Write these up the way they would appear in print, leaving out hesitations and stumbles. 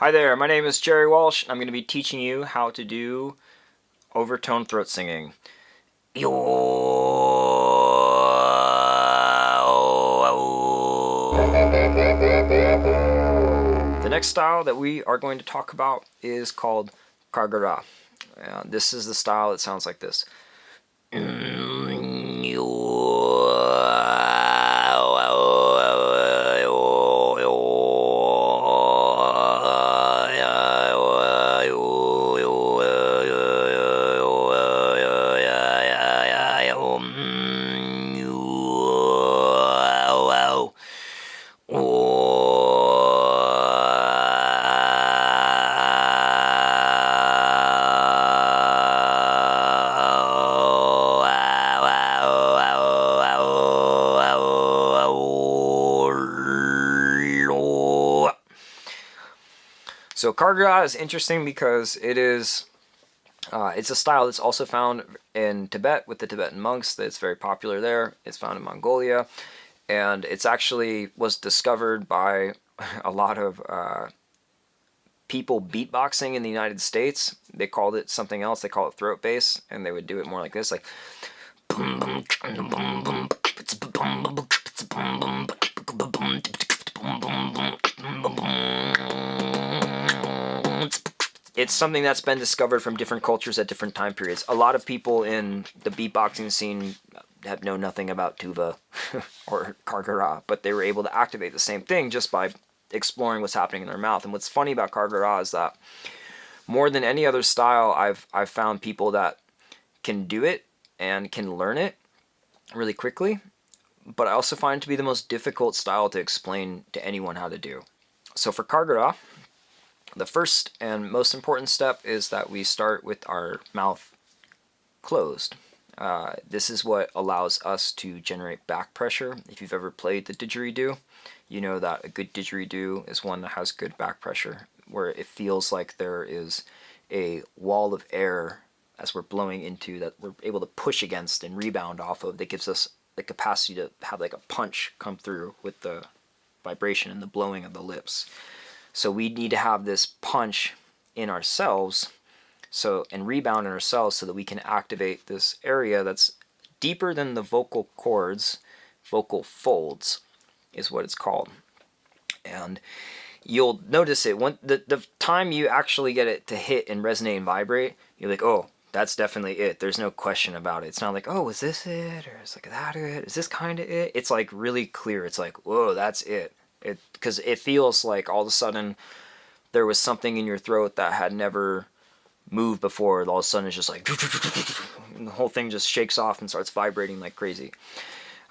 Hi there, my name is Jerry Walsh. I'm going to be teaching you how to do overtone throat singing. The next style that we are going to talk about is called Kargyraa. This is the style that sounds like this. So Kargyraa is interesting because it's a style that's also found in Tibet with the Tibetan monks. That's very popular there. It's found in Mongolia, and it's actually was discovered by a lot of people beatboxing in the United States. They called it something else. They call it throat bass, and they would do it more like this, like. It's something that's been discovered from different cultures at different time periods. A lot of people in the beatboxing scene know nothing about tuba or Kargyraa, but they were able to activate the same thing just by exploring what's happening in their mouth. And what's funny about Kargyraa is that more than any other style, I've found people that can do it and can learn it really quickly, but I also find it to be the most difficult style to explain to anyone how to do. So for Kargyraa, the first and most important step is that we start with our mouth closed. This is what allows us to generate back pressure. If you've ever played the didgeridoo, you know that a good didgeridoo is one that has good back pressure, where it feels like there is a wall of air as we're blowing into that we're able to push against and rebound off of, that gives us the capacity to have like a punch come through with the vibration and the blowing of the lips. So we need to have this punch in ourselves and rebound in ourselves so that we can activate this area that's deeper than the vocal cords. Vocal folds is what it's called. And you'll notice it when the time you actually get it to hit and resonate and vibrate, you're like, oh, that's definitely it. There's no question about it. It's not like, oh, is this it? Or is like that it? Is this kind of it? It's like really clear. It's like, whoa, that's it. Because it feels like all of a sudden there was something in your throat that had never moved before. All of a sudden it's just like, and the whole thing just shakes off and starts vibrating like crazy.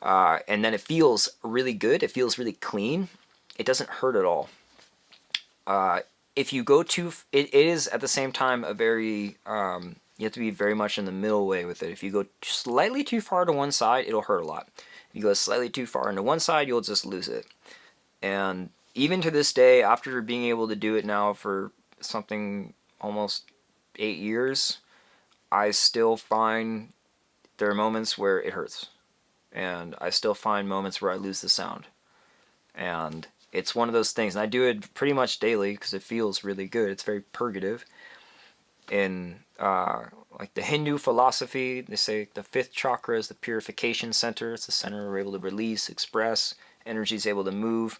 And then it feels really good. It feels really clean. It doesn't hurt at all. If you go too, it is at the same time a very, you have to be very much in the middle way with it. If you go slightly too far to one side, it'll hurt a lot. If you go slightly too far into one side, you'll just lose it. And even to this day, after being able to do it now for something almost 8 years, I still find there are moments where it hurts. And I still find moments where I lose the sound. And it's one of those things. And I do it pretty much daily because it feels really good. It's very purgative. In like the Hindu philosophy, they say the fifth chakra is the purification center. It's the center where we're able to release, express, energy is able to move.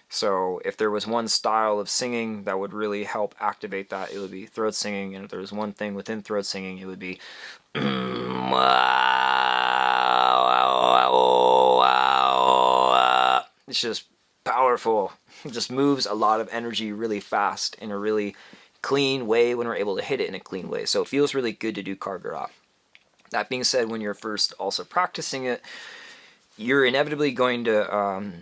So if there was one style of singing that would really help activate that, it would be throat singing. And if there was one thing within throat singing, it would be it's just powerful. It just moves a lot of energy really fast in a really clean way when we're able to hit it in a clean way. So it feels really good to do Kargyraa. That being said, when you're first also practicing it, you're inevitably going to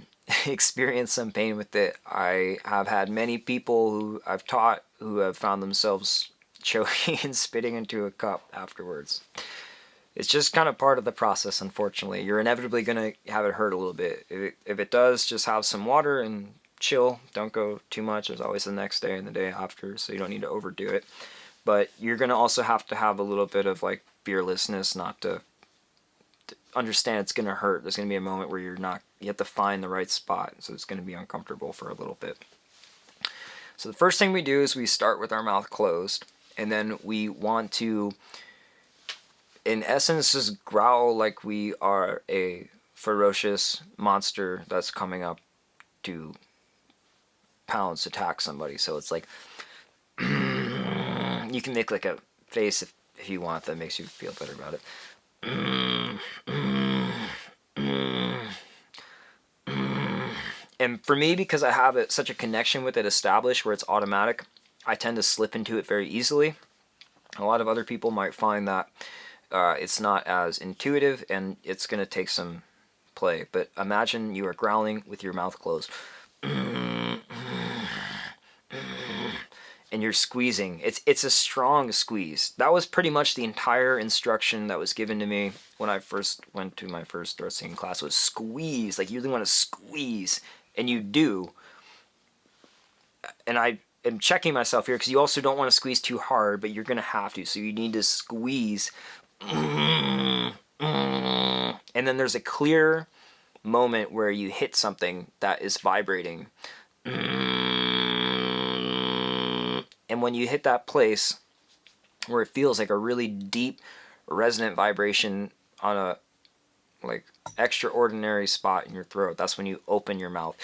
experience some pain with it. I have had many people who I've taught who have found themselves choking and spitting into a cup afterwards. It's just kind of part of the process, unfortunately. You're inevitably going to have it hurt a little bit. If it does, just have some water and chill. Don't go too much. There's always the next day and the day after, so you don't need to overdo it. But you're going to also have to have a little bit of like fearlessness not to understand it's going to hurt. There's going to be a moment where you have to find the right spot, so it's going to be uncomfortable for a little bit. So the first thing we do is we start with our mouth closed, and then we want to, in essence, just growl like we are a ferocious monster that's coming up to pounce, attack somebody. So it's like, you can make like a face if you want, that makes you feel better about it. And for me, because I have such a connection with it established where it's automatic, I tend to slip into it very easily. A lot of other people might find that it's not as intuitive and it's going to take some play. But imagine you are growling with your mouth closed. And you're squeezing. It's a strong squeeze. That was pretty much the entire instruction that was given to me when I first went to my first throat singing class, was squeeze. Like, you really want to squeeze, and you do. And I am checking myself here, because you also don't want to squeeze too hard, but you're going to have to. So you need to squeeze. And then there's a clear moment where you hit something that is vibrating. And when you hit that place where it feels like a really deep, resonant vibration on a like extraordinary spot in your throat, that's when you open your mouth.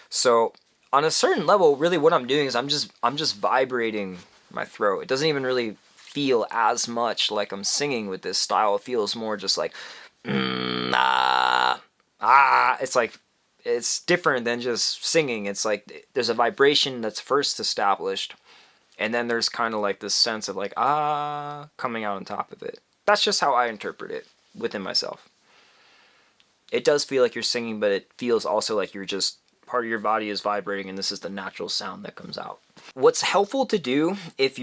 So on a certain level, really what I'm doing is I'm just vibrating my throat. It doesn't even really feel as much like I'm singing with this style. It feels more just like It's like, it's different than just singing. It's like there's a vibration that's first established, and then there's kind of like this sense of like coming out on top of it. That's just how I interpret it within myself. It does feel like you're singing, but it feels also like you're just, part of your body is vibrating, and this is the natural sound that comes out. What's helpful to do if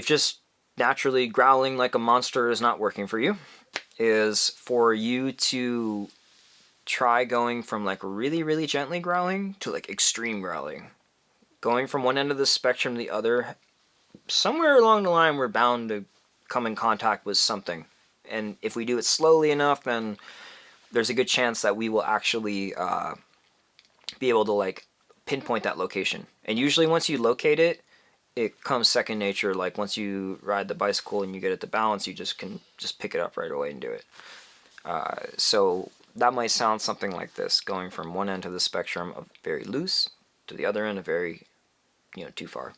just naturally growling like a monster is not working for you, is for you to try going from like really, really gently growling to like extreme growling. Going from one end of the spectrum to the other, somewhere along the line we're bound to come in contact with something. And if we do it slowly enough, then there's a good chance that we will actually be able to like pinpoint that location. And usually once you locate it, it comes second nature. Like once you ride the bicycle and you get it to balance, you can pick it up right away and do it. So that might sound something like this, going from one end of the spectrum of very loose to the other end of very, too far.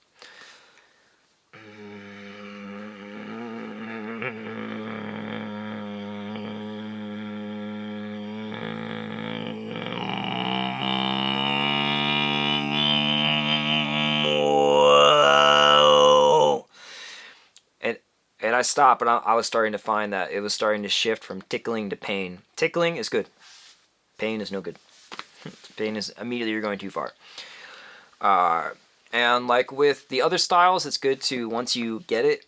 And I stopped, but I was starting to find that it was starting to shift from tickling to pain. Tickling is good. Pain is no good. Pain is immediately you're going too far. And like with the other styles, it's good to, once you get it,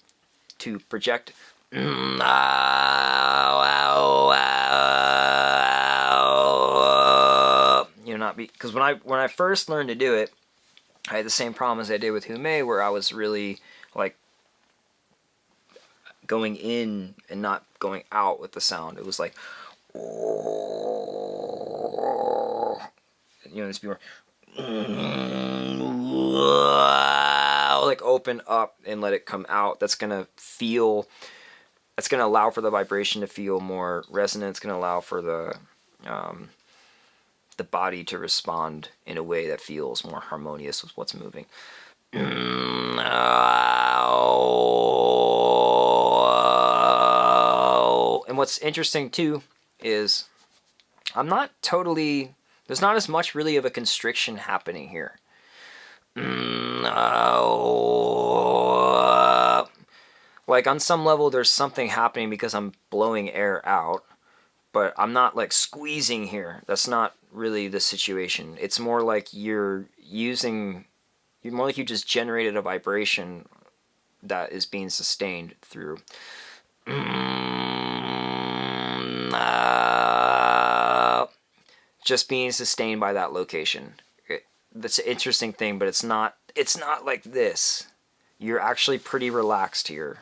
to project. Not be, because when I first learned to do it, I had the same problem as I did with Hume, where I was really like going in and not going out with the sound. It was like, this be more like open up and let it come out. That's gonna allow for the vibration to feel more resonant. It's gonna allow for the body to respond in a way that feels more harmonious with what's moving. And what's interesting too is there's not as much really of a constriction happening here. Like on some level there's something happening because I'm blowing air out, but I'm not like squeezing here. That's not really the situation. It's more like you just generated a vibration that is being sustained through just being sustained by that location. that's an interesting thing, but it's not like this. You're actually pretty relaxed here.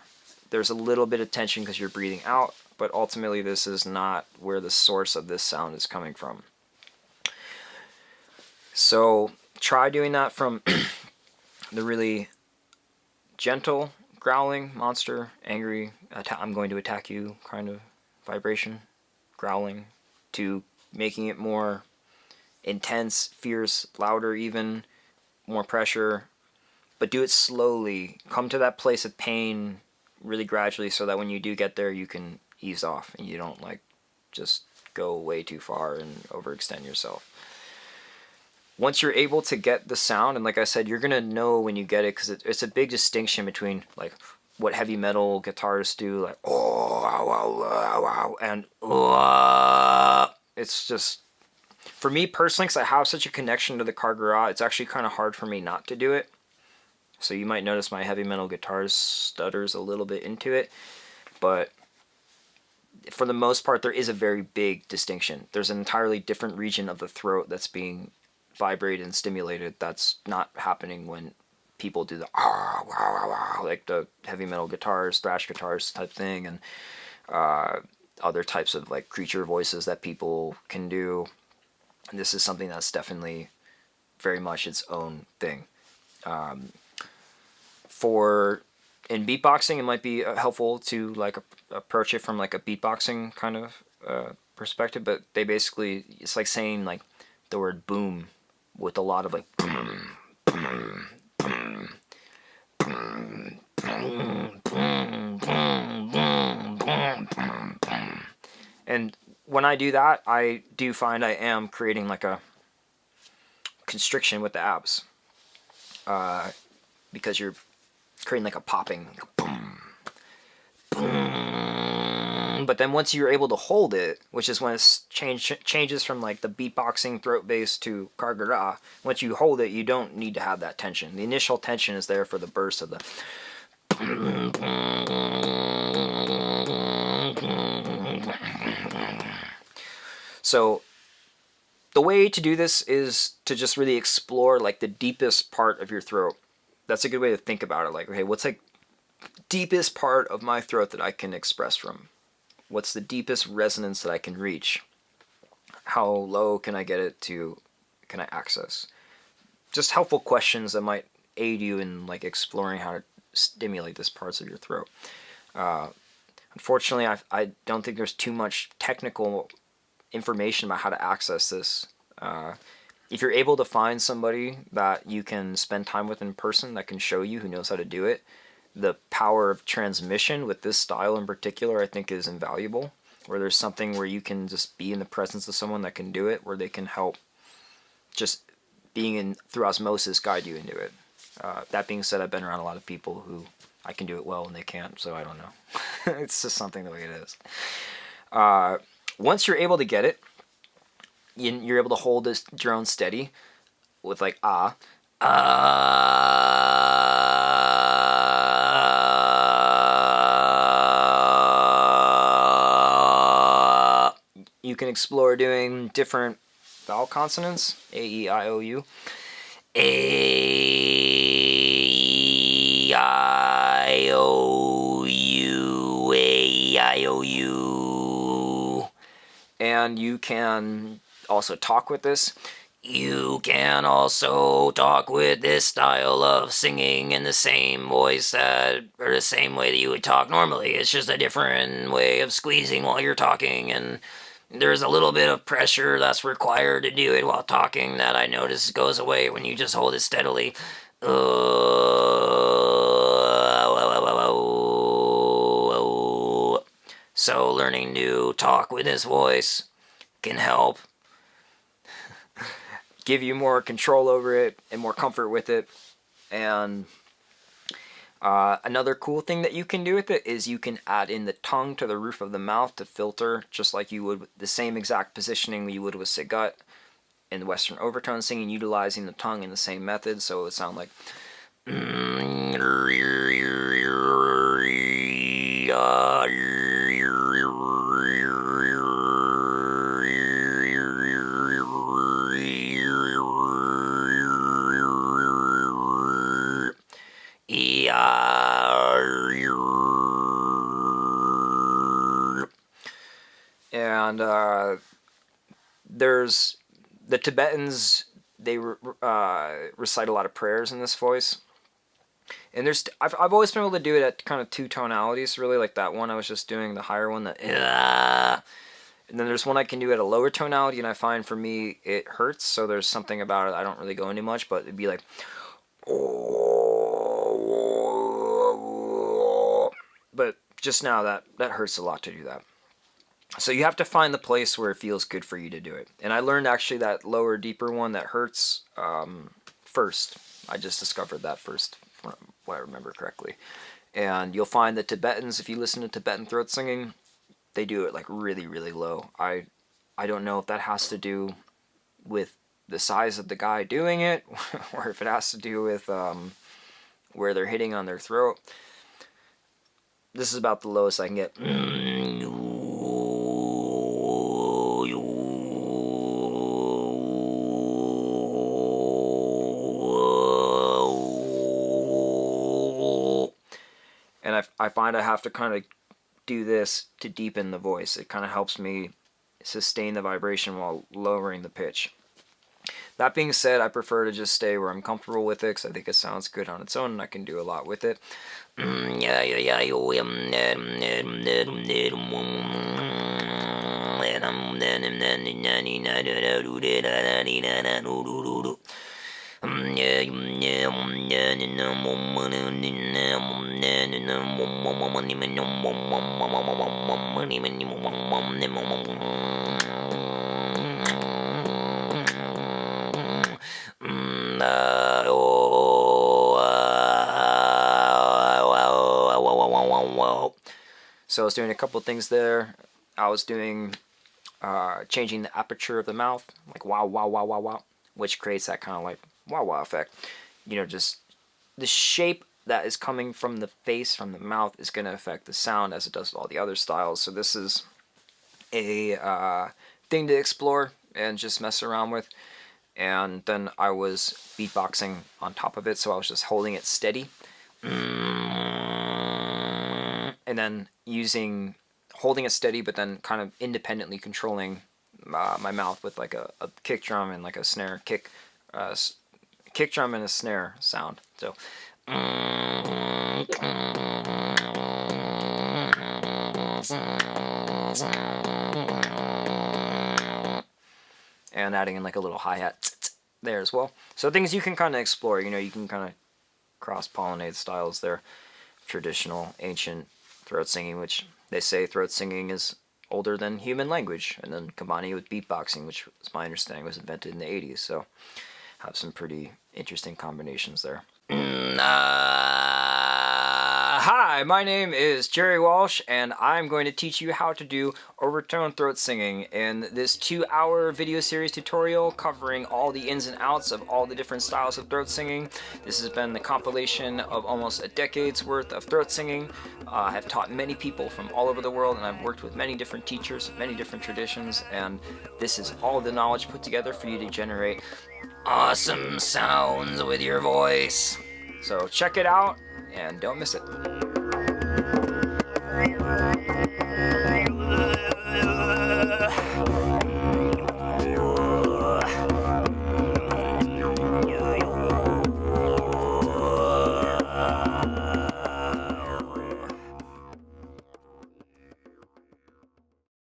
There's a little bit of tension because you're breathing out, but ultimately this is not where the source of this sound is coming from. So try doing that from the really gentle growling, monster, angry, I'm going to attack you kind of vibration, growling, to making it more intense, fierce, louder even, more pressure, but do it slowly. Come to that place of pain really gradually so that when you do get there, you can ease off and you don't like just go way too far and overextend yourself. Once you're able to get the sound, and like I said, you're going to know when you get it, because it's a big distinction between like what heavy metal guitarists do, like oh, wow, wow, wow, and it's just, for me personally, because I have such a connection to the Kargyraa, it's actually kind of hard for me not to do it. So you might notice my heavy metal guitar stutters a little bit into it, but for the most part, there is a very big distinction. There's an entirely different region of the throat that's being vibrated and stimulated that's not happening when people do the like the heavy metal guitars, thrash guitars type thing, and other types of like creature voices that people can do. And this is something that's definitely very much its own thing. In beatboxing, it might be helpful to like approach it from like a beatboxing kind of perspective, but they basically, it's like saying like the word boom with a lot of like boom, boom, boom, boom, boom, boom, boom, boom, boom, boom. And when I do that, I do find I am creating like a constriction with the abs, because you're creating like a popping, like a boom, boom. But then once you're able to hold it, which is when it changes from like the beatboxing throat bass to Kargyraa, once you hold it, you don't need to have that tension. The initial tension is there for the burst of the. So the way to do this is to just really explore like the deepest part of your throat. That's a good way to think about it. Like, okay, what's like deepest part of my throat that I can express from? What's the deepest resonance that I can reach? How low can I get it to? Can I access? Just helpful questions that might aid you in like exploring how to stimulate these parts of your throat. Unfortunately, I don't think there's too much technical information about how to access this. If you're able to find somebody that you can spend time with in person that can show you, who knows how to do it, the power of transmission with this style in particular, I think, is invaluable. Where there's something where you can just be in the presence of someone that can do it, where they can help just being in through osmosis guide you into it. That being said, I've been around a lot of people who I can do it well and they can't, so I don't know. It's just something the way it is. Once you're able to get it, you're able to hold this drone steady with like you can explore doing different vowel consonants, A, E, I, O, U. A, I, O, U, A, I, O, U. And you can also talk with this. You can also talk with this style of singing in the same voice or the same way that you would talk normally. It's just a different way of squeezing while you're talking, and there's a little bit of pressure that's required to do it while talking that I notice goes away when you just hold it steadily. So learning to talk with this voice can help give you more control over it and more comfort with it. And another cool thing that you can do with it is you can add in the tongue to the roof of the mouth to filter, just like you would the same exact positioning you would with Sigut in the Western overtone singing, utilizing the tongue in the same method, so it would sound like And there's the Tibetans. They recite a lot of prayers in this voice. And I've always been able to do it at kind of 2 tonalities, really, like that one I was just doing, the higher one, and then there's one I can do at a lower tonality, and I find for me it hurts, so there's something about it I don't really go into much, but it'd be like, but just now that hurts a lot to do that. So you have to find the place where it feels good for you to do it. And I learned actually that lower, deeper one that hurts first. I just discovered that first, from what I remember correctly. And you'll find that Tibetans, if you listen to Tibetan throat singing, they do it like really, really low. I don't know if that has to do with the size of the guy doing it, or if it has to do with where they're hitting on their throat. This is about the lowest I can get. And I find I have to kind of do this to deepen the voice. It kind of helps me sustain the vibration while lowering the pitch. That being said, I prefer to just stay where I'm comfortable with it because I think it sounds good on its own and I can do a lot with it. So I was doing a couple of things there. I was doing changing the aperture of the mouth, like wow, wow, wow, wow, wow, which creates that kind of like wow, wow effect. You know, just the shape that is coming from the face, from the mouth, is going to affect the sound as it does with all the other styles. So this is a thing to explore and just mess around with. And then I was beatboxing on top of it, so I was just holding it steady. And then holding it steady, but then kind of independently controlling my mouth with like a kick drum and like a snare kick drum and a snare sound. So and adding in like a little hi-hat there as well. So things you can kind of explore, you know, you can kind of cross-pollinate styles there. Traditional, ancient throat singing, which they say throat singing is older than human language, and then combining it with beatboxing, which is my understanding was invented in the 80s, so have some pretty interesting combinations there. Hi, my name is Jerry Walsh, and I'm going to teach you how to do overtone throat singing in this 2-hour video series tutorial covering all the ins and outs of all the different styles of throat singing. This has been the compilation of almost a decade's worth of throat singing. I have taught many people from all over the world, and I've worked with many different teachers, many different traditions, and this is all the knowledge put together for you to generate awesome sounds with your voice. So check it out and don't miss it.